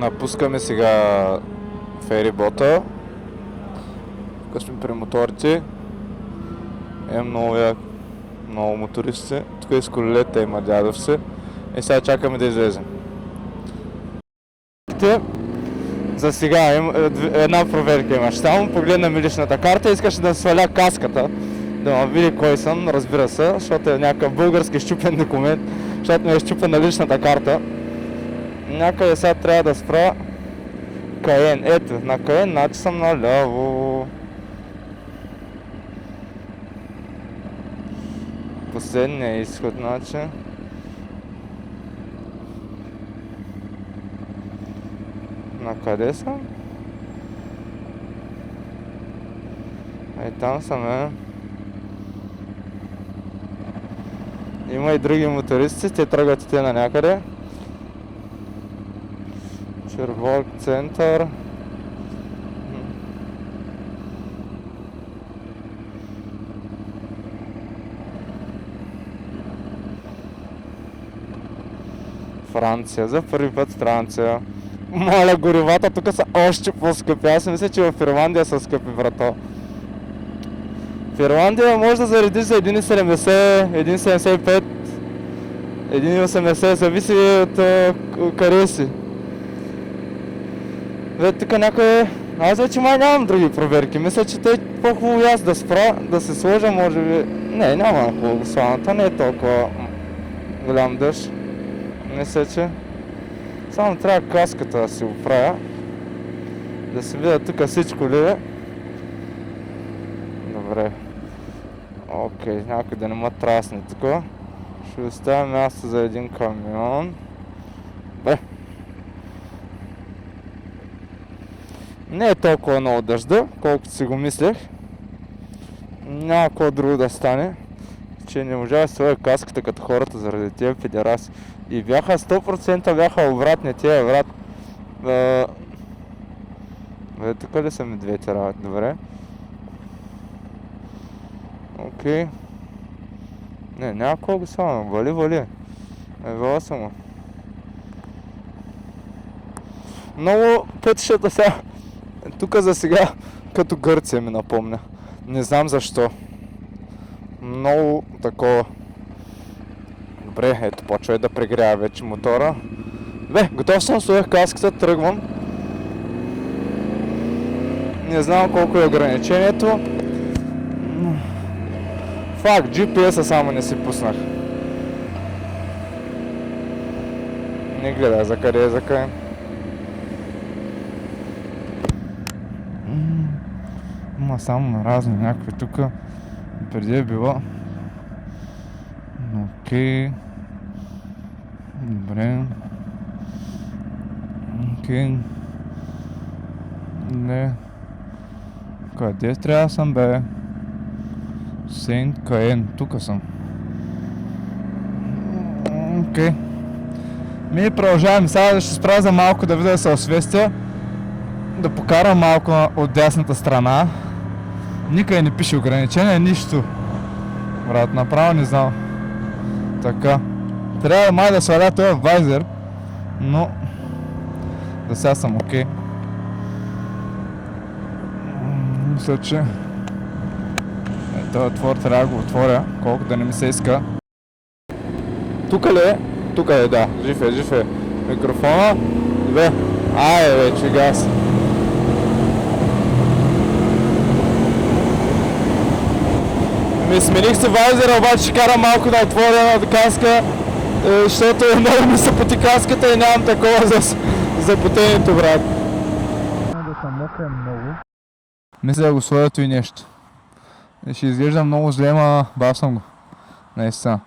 Напускаме сега ферибота. Тук сме при моторите. Много мотористи. Тук и с колелета има дядов си. И сега чакаме да излезем. За сега една проверка имаш. Само погледна ми личната карта, искаш да сваля каската. Да ме види кой съм, разбира се, защото е някакъв български щупен документ, защото ми е щупена личната карта. Някъде сега трябва да спра Каен. Ето, на Каен, значи съм наляво. Последния изход, значи. На къде съм? Ей, там съм, Има и други мотористи, те тръгват и те на някъде. Черволк център. Франция, за първи път Франция. Моля, горивата тук са още по-скъпи. Аз мисля, че в Ирландия са скъпи, брато. В Ирландия може да заредиш за 1,70, 1,75, 1,80, зависи от къде си. Тук някъде... Аз вече май нямам други проверки. Мисля, че тъй по-хубаво аз да спра, да се сложа, може би... Не, няма хубаво сланата, не е толкова голям дъжд. Мисля, че... Само трябва каската да си оправя. Да се видя тук всичко ли е. Добре. Окей, някой да не ме трасне тук. Ще оставя място за един камион. Бе. Не е толкова много дъжда, колкото си го мислех. Няма какво друго да стане. Че не можа да сложа каската като хората заради тия педераси. И бяха 100% бяха обратни тия врат. Тук ли са медведите работи? Добре. Окей. Не, няма колко само. Вали. Вала съм го. Много пътищата сега. Тук за сега като Гърция ми напомня. Не знам защо. Много такова. Добре, ето почва да прегрява вече мотора. Бе, готов съм, сложих каската, тръгвам. Не знам колко е ограничението. Факт, GPS-а само не си пуснах. Не гледай за къде е за Каен. Има само на разни някакви тук. Преди е било. Окей. Добре. Окей. Не. Къде трябва да съм, бе? Сейнт Каен. Тук съм. Окей. Ми продължаваме сега, ще спра за малко да видя да се освестя. Да покарам малко от дясната страна. Никъде не пише ограничение, нищо. Брат, направо не знам. Така. Трябва май да сваля този вайзер, но за сега съм окей. Мисля, че този отвор трябва да го отворя, колко да не ми се иска. Тук ли е? Тук е, да. Жив е. Микрофона. Добре. Айде вече, газ. Смених се вайзера, обаче ще карам малко да отворя на каска, защото много ми се поти каската и нямам такова за потението, брат. Да съм мокрен много. Мисля да го сложа и нещо. Ще изглежда много зле, ма бав съм го. Наистина.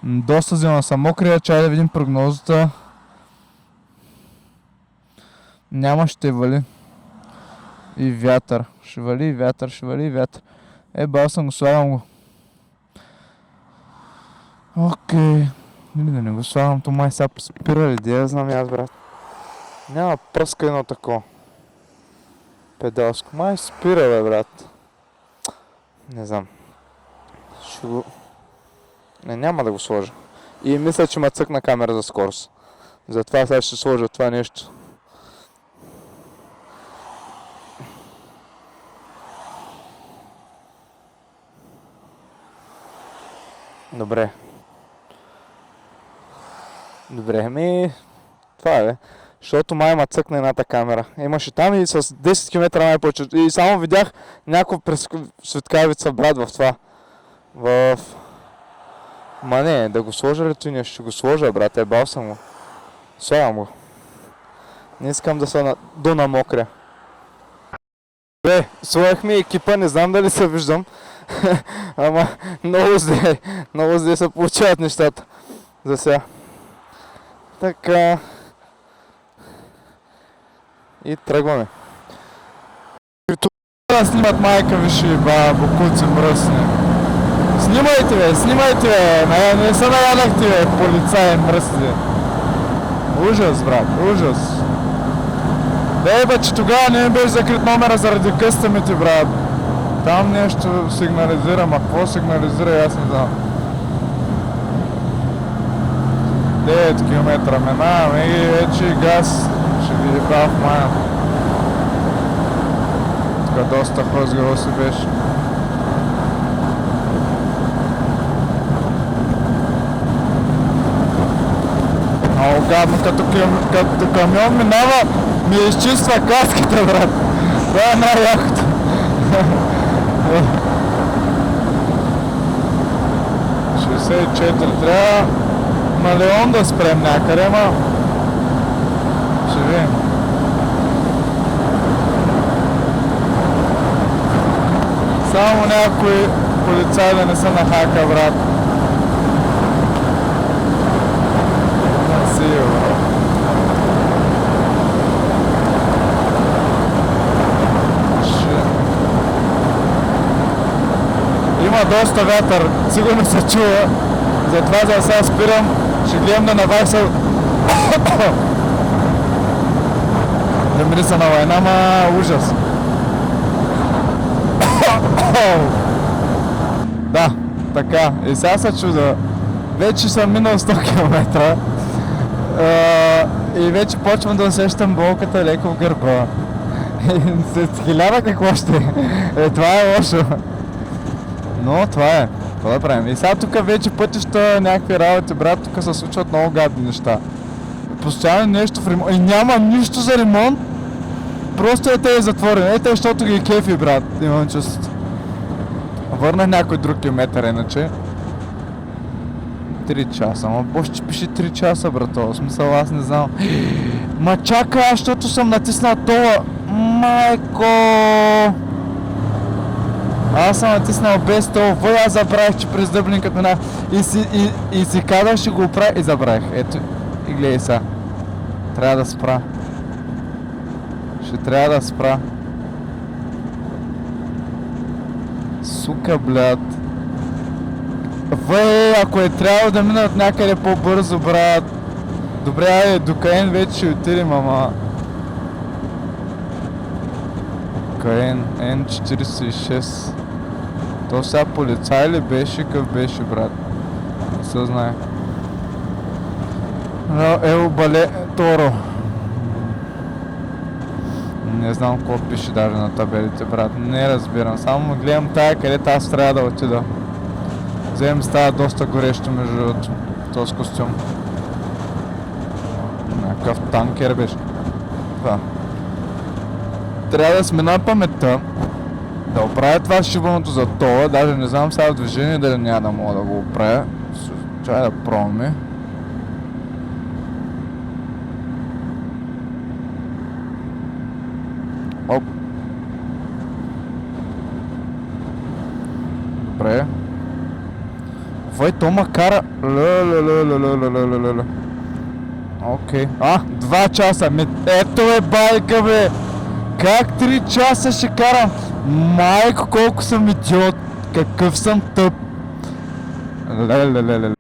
Доста зелено съм мокрия, чай да видим прогнозата. Няма, ще вали. И вятър. Ще вали и вятър. Бал съм го, слагам го. Окей. Или да не го слагам, то май сега спира ли, да знам аз, брат. Няма пръска едно такова. Педалско. Май спира, бе, брат. Не знам. Ще го... Не, няма да го сложа. И мисля, че ме цъкна камера за скорост. Затова сега ще сложа това нещо. Добре. Добре, това е, бе. Защото май ма цъкна едната камера. Имаше там и с 10 км май повече. И само видях някакво през светкавица, брат, в това. Ма не, да го сложа ли ти ще го сложа, брат, бал съм го. Слагам го. Не искам да се донамокря. Бе, слагахме екипа, не знам дали се виждам. Ама много зле се получават нещата. За сега. Така. И тръгваме. Да снимат майка виши, бокуци мръсни. Снимайте, бе! Не се наядахте, бе, полицаи мръсни. Ужас, брат, ужас. Бе, че тогава не ми беше закрит номера заради къстъмите, брат. Там нещо сигнализира, ма какво сигнализира, аз не знам. 9 км минаваме и вече газ ще ви ебав мая. Тук доста хлъзгаво си беше. Много гадно, като камион минава, ми изчиства каската, брат. Това е най-якото. Трябва на Леон да спрем някъде, ма ще видим. Само някой полицай да не се нахака, брат. Сигурно. Има доста вятър, сигурно се чува. Затова за сега спирам, ще гледам да наваксал да мириса на война, ма ужас. Да, така, и сега се чуда. Вече съм минал 100 км и вече почвам да усещам болката леко в гърба. След 1000 какво ще е? Това е лошо. Но това е. Това да правим. И сега тук вече пътища, някакви работи, брат, тук се случват много гадни неща. Постоянно нещо в ремонт. И няма нищо за ремонт. Просто е затворено. Защото ги кефи, брат. Имам чувство. Върнах някой друг километър, иначе. 3 часа. Ама ще пише 3 часа, брато. В смисъл, аз не знам. Ма чакай, защото съм натиснал това. Майко! Аз съм натиснал без това, аз забравих, че през Дъблин на... И си казах, ще го оправя и забравих. Ето, и гледай сега. Трябва да спра. Ще трябва да спра. Сука, блядь. Ако е трябвало да мина от някъде по-бързо, брат. Добре, айде, до Каен вече ще отидем, ама... Каен, N46. То сега полицай ли беше, къв беше, брат? Не се знае. Но ево бале Торо. Не знам какво пише даже на табелите, брат. Не разбирам. Само гледам тая, където аз трябва да отида. Вземем става доста горещо между другото. Този костюм. Някакъв танкер беше. Това. Трябва да смена паметта. Да оправя това шибаното за това. Даже не знам сега в движение дали няма да мога да го оправя. Чай да пробваме. Оп. Добре. Вай, то ма кара. Окей. 2 часа. Ето е байка, бе. Как 3 часа ще карам? Майко, колко съм идиот. Какъв съм тъп. Лелелелеле.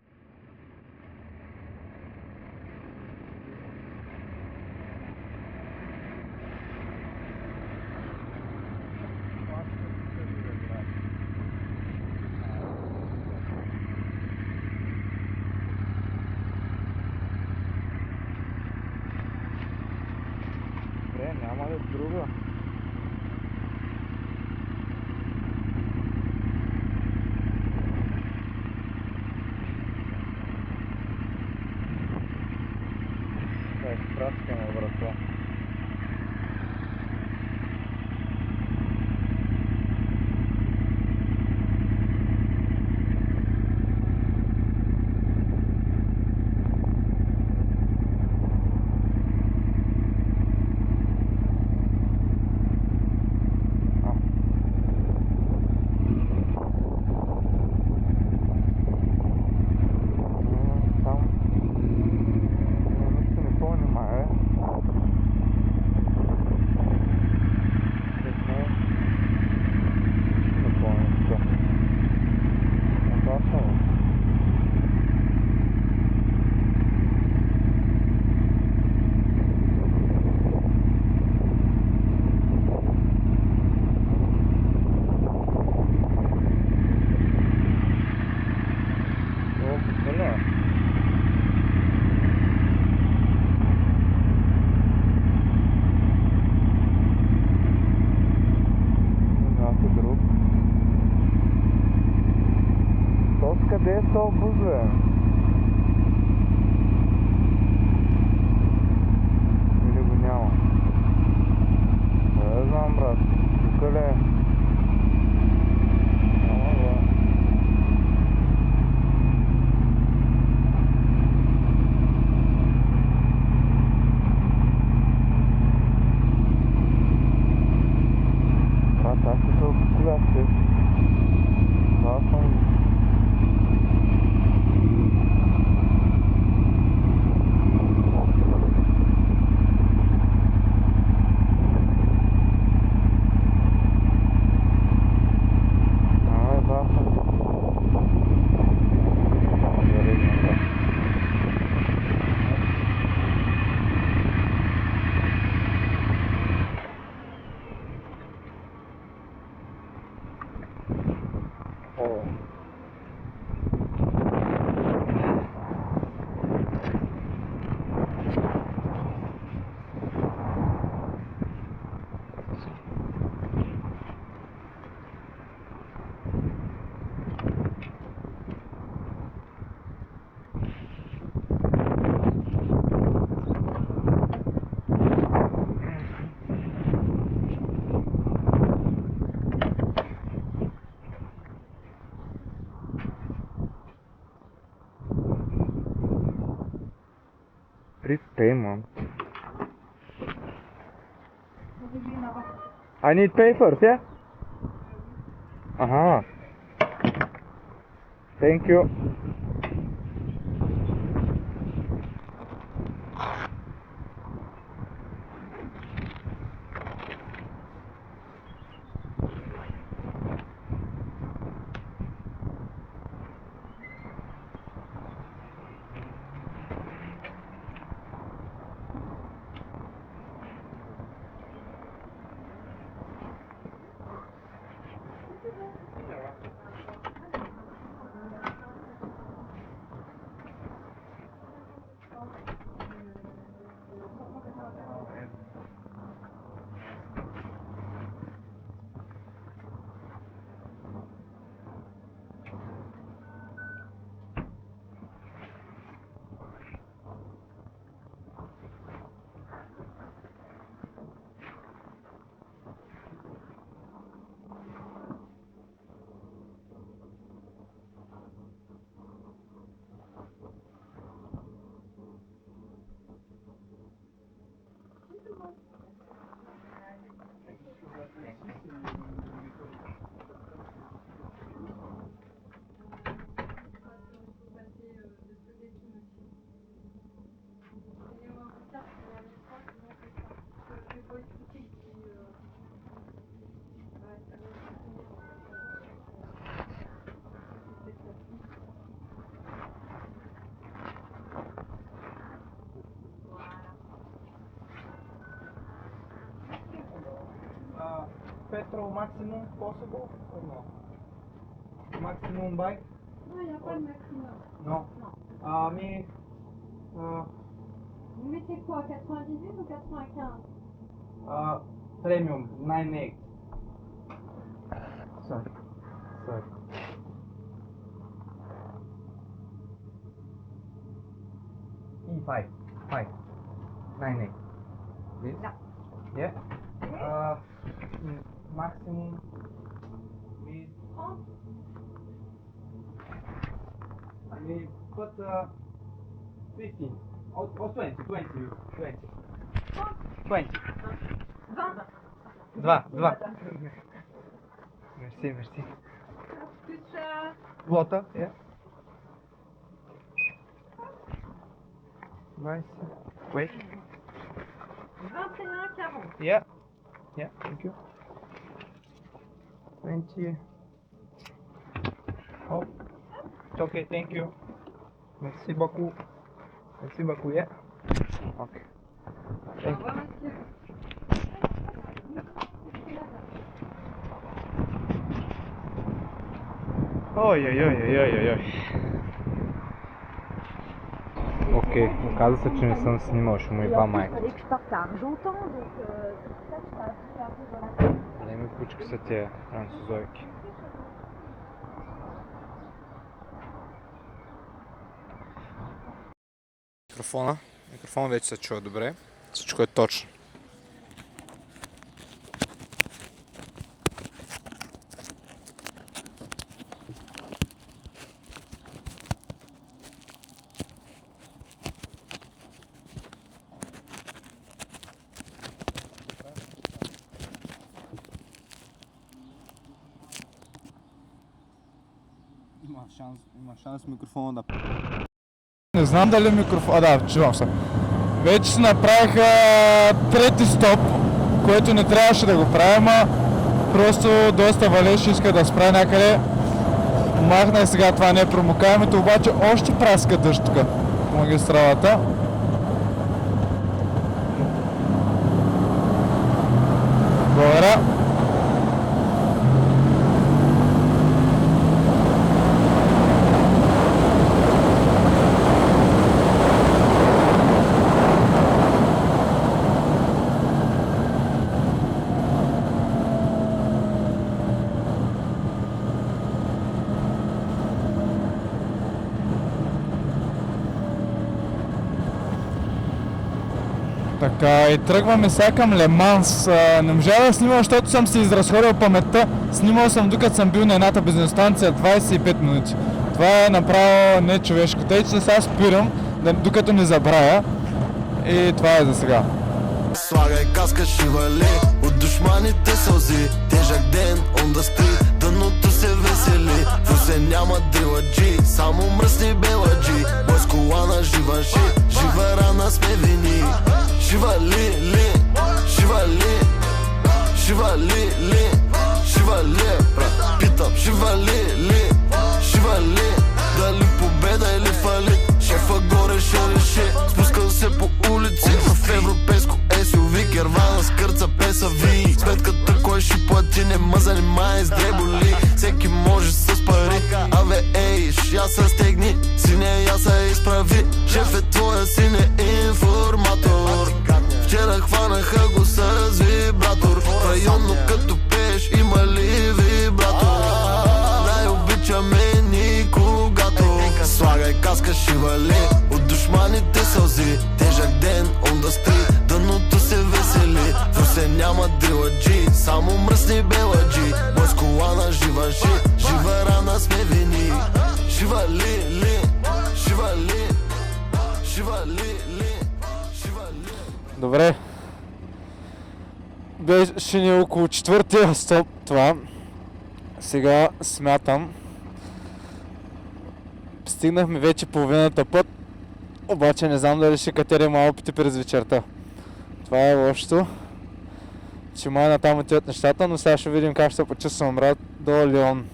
Няма ли друга? Праскаме, братва. Къде е то бус, бе? Или го няма? Не знам, брат. Тук ли е? Няма, бе. Брат, аз ще се обиколя, че. Това съм... Please pay, mom. I need pay first, yeah? Uh-huh. Thank you. Petrol maximum possible or no? Maximum bike? Non, il n'y a pas de maximum. Non. Non. Mais Vous mettez quoi, 98 ou 95? Premium 98. Sorry. E5. 5. 9. This? Yeah. Maximum we put 15 or 20. 20. Два. Merci. Water, yeah. 20. Wait. 21,40. Yeah, thank you. 20. Oh, it's okay, thank you. Merci beaucoup, yeah. Okay. Thank you. Ой. Окей, оказа се, че не съм снимал, ще му и ба майка. Големи кучки са тия французойки. Микрофона вече се чува добре. Всичко е точно. Има шанс микрофона да... Не знам дали микрофон... да, чувам се. Вече си направиха трети стоп, което не трябваше да го правим, просто доста валеше, иска да спра някъде. Махнах сега, това не е промокаемото, обаче още праска дъжд тук по магистралата. Благодаря. Така, и тръгваме сега към Леманс. Не можа да снимам, защото съм си изразходил паметта. Снимал съм докато съм бил на едната бензиностанция 25 минути. Това е направо нечовешко. Тъй, че сега спирам, докато не забравя. И това е за сега. Слагай каска, шивали от душманите сълзи. Тежък ден, он да спи, дъното се весели. В Русе няма дриладжи, само мръсни беладжи. Бойс колана, жива ши, жива рана сме вини. Шивали, питам, шивали, дали победа или фалит. Шефа горе ще реши, спускал се по улици в европейско SUV, кервана с кърца песа ви. Сметката кой ще плати, не ма занимай с дреболи. Всеки може с пари, абе ей, я се стегни, сине я се изправи. Шеф е твоя, сине информатор. Вчера хванаха го с вибратор. В районно като пееш има ли вибратор? Най-обичаме ни когато слагай каска, шивали от душманите сълзи. Тежък ден, он да спи, дъното се весели. В Русе няма дриладжи, само мръсни беладжи. Бойс колана, жива ши, жива рана сме вини. Шивали. Добре. Беше ни около четвъртия стоп това. Сега смятам. Стигнахме вече половината път. Обаче не знам дали ще катерим Алпите през вечерта. Това е лошото. Че май натам отиват нещата, но сега ще видим как ще се почувствам, брат, до Лион.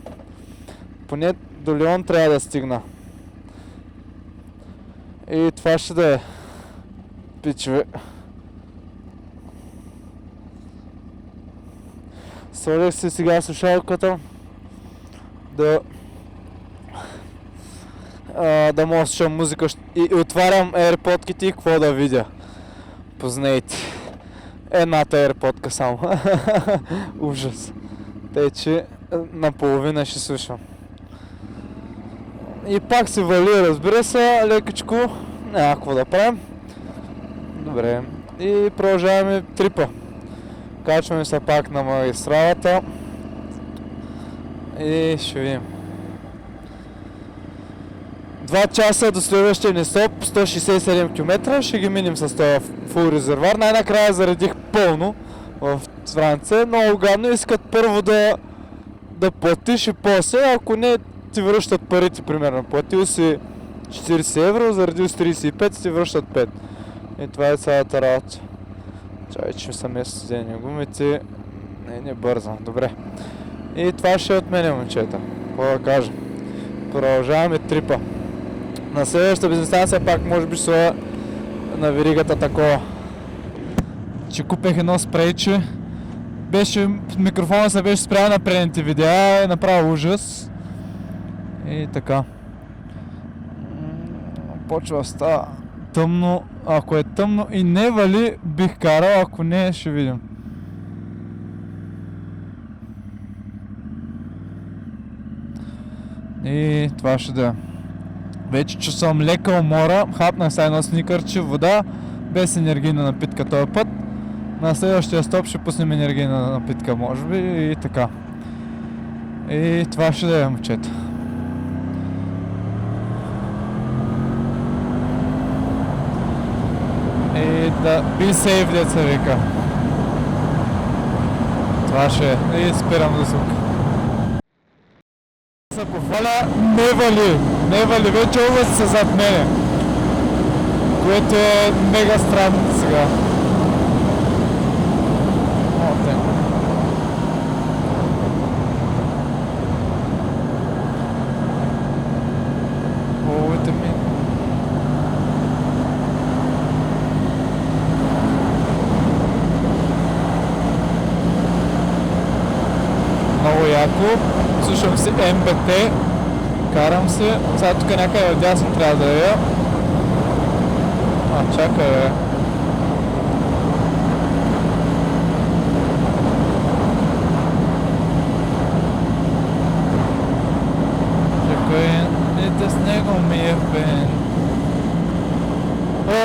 Поне до Лион трябва да стигна. И това ще да е. Пичове. Сложих си сега слушалката да мога да слушам музика и отварям AirPodките и какво да видя. Познайте. Едната AirPodка само. Ужас. Тъй, че наполовина ще слушам. И пак се вали, разбира се, лекичко. Няма какво да правим. Добре. И продължаваме трипа. Качваме се пак на магистралата. И ще видим. 2 часа до следващия ни стоп, 167 км, ще ги минем с този фул резервуар. Най-накрая заредих пълно в Франция. Много гадно, искат първо да платиш и после, ако не ти връщат парите примерно. Платил си 40 евро, заредил си 35, ти връщат 5. И това е цялата работа. Чай, че са место студени гумите. Не бързам, добре. И това ще е от мене, момчета. Какво да кажа? Продължаваме трипа. На следващата бензиностанция пак може би ще на веригата такова. Че купех едно спрейче. Микрофона се беше спрял на предните видеа, е направо ужас. И така. Почва да става тъмно. Ако е тъмно и не вали, бих карал, ако не, ще видим. И това ще да е. Вече чувствам лека умора, хапнах сега едно сникърче, вода, без енергийна напитка този път. На следващия стоп ще пуснем енергийна напитка, може би, и така. И това ще да е, момчета. И да, be safe, деца вика. Това ще е. И спирам до звук. Се похваля, не вали, вече облаци са зад мене. Което е мега странно сега. Половите ми. Много яко. Слушам си МБТ. Карам се. Сега тук някъде отдясно трябва да я. Чакай, бе. С него ми е бен.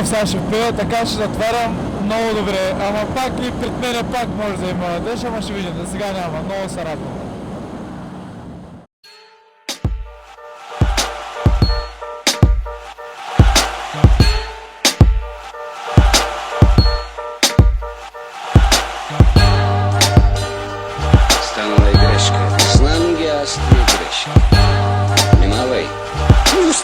Сега ще впия, така ще затварям много добре. Ама пак и пред мене пак може да има дъжд, ама ще видим. За сега няма. Много се радвам. Станала и грешка. Знам ги аз три грешки.